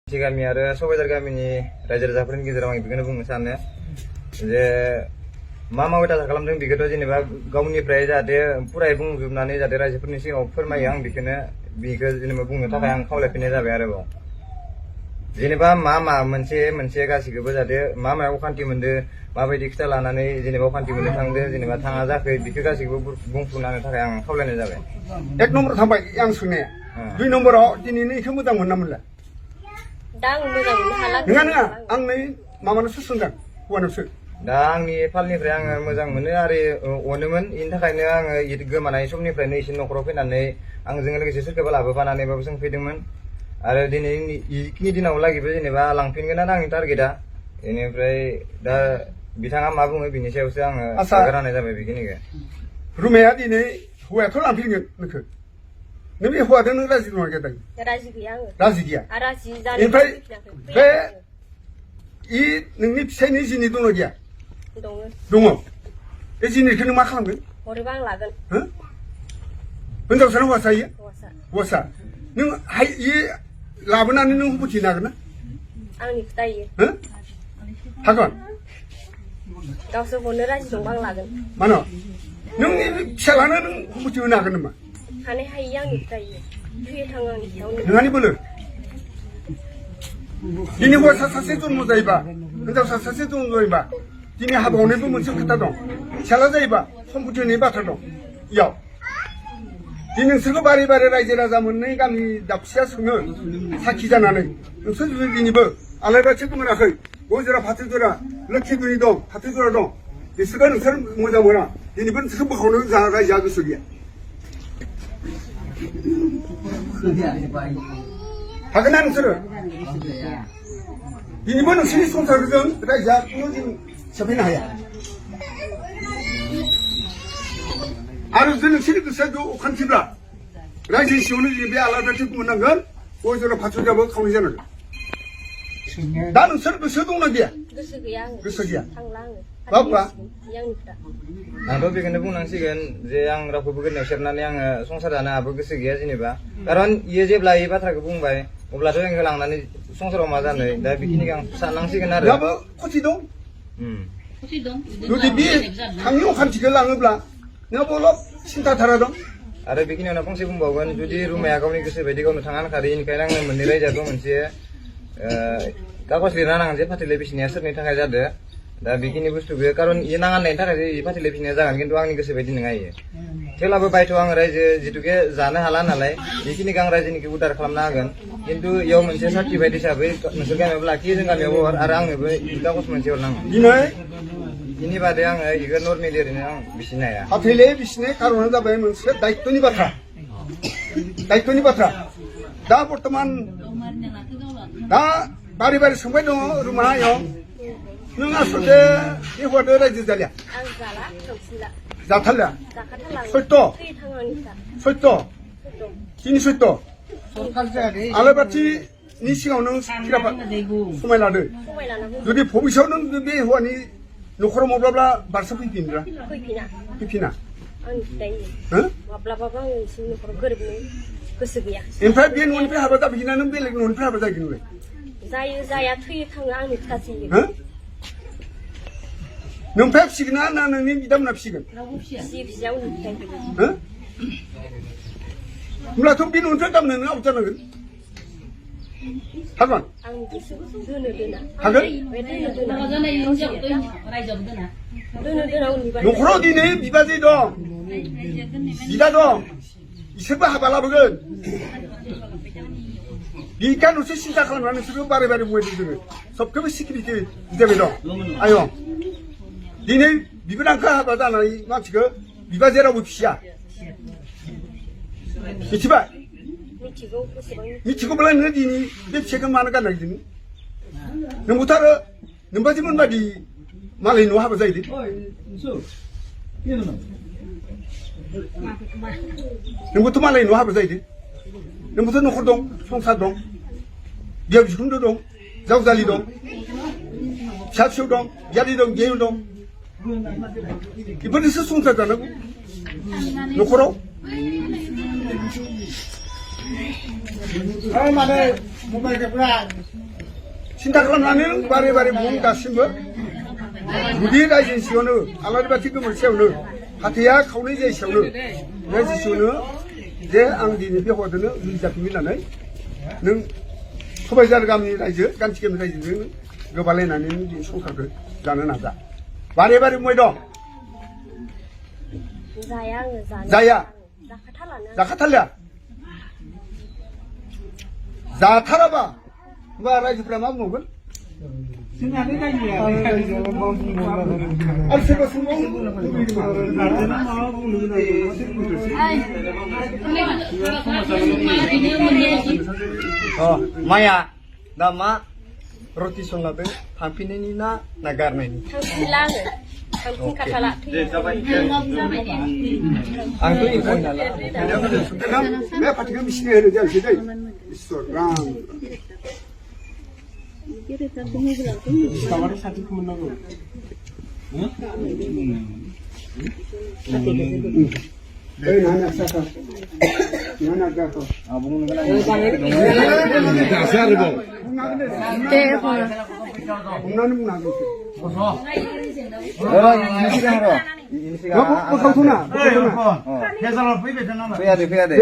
गामि आरो सबायझार गामिनि रायजो राजाफोरनि गेजेराव आं बेखौनो बुंनो सानो जे मा मावबाय खालामदों बेखौथ' जेनेबा गावनिफ्राय जाहाथे पुरायै बुंजोबनानै जाहाथे रायजोफोरनि सिगाङाव फोरमायो आं बेखौ जेनेबा बुंनो थाखाय आं खावलायफिननाय जाबाय आरोबाव जेनेबा मा मोनसे गासिखौबो जाहाथे मायाव अखान्थि मोनदो माबायदि खोथा लानानै जेनेबा अखान्थि मोननो थांदो जेनेबा थाङा जाखै बेखौ गासिखौबो बुंफुंनो थाखाय आं खावलायनाय जाबाय। एक नम्बर थांबाय आं सोंनाया दुइ नम्बराव दिनैनो इखौ मोजां मोनना मोनला दा आं मोजां मोननो हाला नङा आं नै माबानावसो सोंदों हौवानावसो दा आंनि फालनिफ्राय आङो मोजां मोनो आरो अनोमोन बेनि थाखायनो आङो गोमानाय समनिफ्रायनो एसे न'खराव फैनानै आंजों लोगोसे सोरखौबा लाबोफानानैबाबो जों फैदोंमोन आरो दिनै इखिनि दिनाव लागिबो जेनेबा लांफिनगोनानो आंनि टारगेटआ बेनिफ्राय दा बिथाङा मा बुङो बिनि सायावसो आङो रायनाय जाबाय बेखिनिखौ रुमाया दिनै हौवायाथ' लांफिनगोन नोंखौ नों बे हौवाजों नों राजि दङ गैया दायो राजि गैया आङो राजि गैया राजि जानो ओमफ्राय बे इ नोंनि फिसायनि जिनिस दङ गैया दङ बे जिनिसखौ नों मा खालामगोन हरोबा आं लागोन हिनजावसा हौवासा इयो हौवासा नों इ लाबोनानै नों हुबुथिनो हागोन ना आंनि खोथा इयो हागोन गावसोर हरनो राजि दंबा आं लागोन मानो नोंनि फिसालानो नों हुबुथि होनो हागोन नामा हानाय हायि आंनि खोथा इयो थैयो थाङो आंनि सायाव नोंहानि बोलो दिनै हौवासा सासे जन्म जायोबा हिनजावसा सासे जन्म जायोबा दिनै हाबा हरनायबो मोनसे खोथा दं फिसाला जायोबा सम्पति होनाय बाथ्रा दं इयाव दिनै नोंसोरखौ बारे बारे रायजो राजा मोननै गामि दाबसेया सोङो साखि जानानै नोंसोर जुदि दिनैबो आलायबाथिखौ मोनाखै गय जरा फाथो जरा लोक्षि गुनि दं फाथो जरा दं बिसोरखौ नोंसोर मोजां मोना दिनैबो नोंसोरखौ बोखावनो रायजोआ गोसो गैया हागोन ना नोंसोरो दिनैबो नोंसोरनि संसारजों रायजोआ खुनु दिन सेफायनो हाया आरो जुदि नोंसोरनि गोसोआ अखान्थिब्ला रायजोनि सिङावनो जुदि बे आलादाथिखौ मोननांगोन गय जरा फाथो जराबो खावनाय जानांगोन दा नोंसोर गोसो दंना गैया गोसो गैया आङो गोसो गैया थांला आङो बाबा आंथ' बेखौनो बुंनांसिगोन जे आं रावखौबो गोदोनायाव सेबनानै आङो संसार जानो आहाबो गोसो गैया जेनेबा खारन इयो जेब्ला इ बाथ्राखौ बुंबाय अब्लाथ' जोंखौ लांनानै संसाराव मा जानो दा बेखिनिखौ आं साननांसिगोन आरो दाबो खथि दं जुदि बे थांनि अखान्थिखौ लाङोब्ला नोंहाबो अलप सिन्था धारा दं आरो बेखिनियावनो फंसे बुंबावगोन जुदि रुमाया गावनि गोसो बायदि गावनो थांनो हाखादों बेनिखायनो आङो मोननै रायजोआथ' मोनसे कागज लिरना नाङा जे फाथैलाइ बिसिनाया सोरनि थाखाय जादों दा बेखिनि बुस्थुखौ खारन इयो नाङा होननायनि थाखाय फाथैलाइ बिसिनाया जागोन खिन्थु आंनि गोसो बायदि नङा इयो थेवब्लाबो बायथ' आं रायजो जिथुके जानो हाला नालाय बेखिनिखौ आं रायजोनिखौ उदार खालामनो हागोन खिन्थु इयाव मोनसे सार्टिफाइड हिसाबै नोंसोर गामियावबो लाखियो जों गामियावबो हर आरो आंनोबो कागज मोनसे हरनांगौ बिनि बादै आङो इखौ नर्मेलि ओरैनो आं बिसिनो हाया फाथैलाइ बिसिनाय कारना जाबाय मोनसे दायित्वनि बाथ्रा दा बर्तमान दा बारे बारे सोंबाय दङ रुमायाव नों आसलते बे हौवादो रायजो जालिया जाथारलिया सत्य दिनै सत्य आलायबाथिनि सिगाङाव नों समाय लादो जुदि भबिष्यत नों बे हौवानि न'खराव माब्लाबा बारसा फैफिना ओमफ्राय बे न'निफ्राय हाबा जाफैना नों बेलेग न'निफ्राय हाबा जागोन नोंलाय जायो जाया थैयो थाङो आंनि खोथासो नोंफ्राय फिसिगोन ना नोंनि बिदामोना फिसिगोन होमब्लाथ' बे न'निफ्राय गाबनो नों आउट जानांगोन हागोन न'खराव दिनै बिबाजै दं बिदा दं बिसोरबो हाबा लाबोगोन बिखानोसो सिन्था खालामनानै नोंसोरबो बारे बारे बुंबाय जोङो सबखौबो सिकिउरिटि जाबाय दं आयं दिनै बिबोनांखौ हाबा जानाय मानसिखौ बिबाजै रावबो फिसिया मिथिबाय मिथिगौब्ला नोङो दिनै बे फिसाइखौ मानो गाननाय दिनै नोंबोथ' आरो नोंबाजैमोन बादि मालाय न'आव हाबा जाहैदो नोंबोथ' मालाय न'आव हाबा जाहैदो नोंबोथ' न'खर दं संसार दं बिहाव बिखुनजो दं जावजालि दं फिसा फिसौ दं बियादै दं गेहु दं बेफोरजोंसो संसार जानांगौ न'खराव माने 신탁 खालामनानै बारे बारे बुं दासिमबो गुदि रायजोनि सिगाङावनो आलारि बाथि गोमोर सायावनो फाथैया खावनै जायसेयावनो रायजो सिगाङावनो जे आं दिनै बे हौवाजोंनो जुलि जाफिनगोन होननानै नों सबायझार गामिनि रायजो गान्थि गामिनि रायजोजों गोबालायनानै नों दिनै संसारखौ जानो नाजा बारे बारे बुंबाय दं जाया आङो जानो जाया जाखाथारलानो जाखाथारलिया जाथाराबा होमबा रायजोफ्रा मा बुंगोन आरो सोरबा सोंबावनो माया दा मा रति सन्नादों थांफिननायनि ना गारनायनि थांफिनला आङो थांफिनखाथारला आंथ' एम्फौ नालाय बे फाथैखौ मिसिनो होनो जायासै दै इसोर Ram Kamar satu kemenangan. Nana saka. Nana gako. Abang nunggu. Dasar bang. Bungan bungan. Ini sih kan ini sih kan. Kau tuna. Pea deh.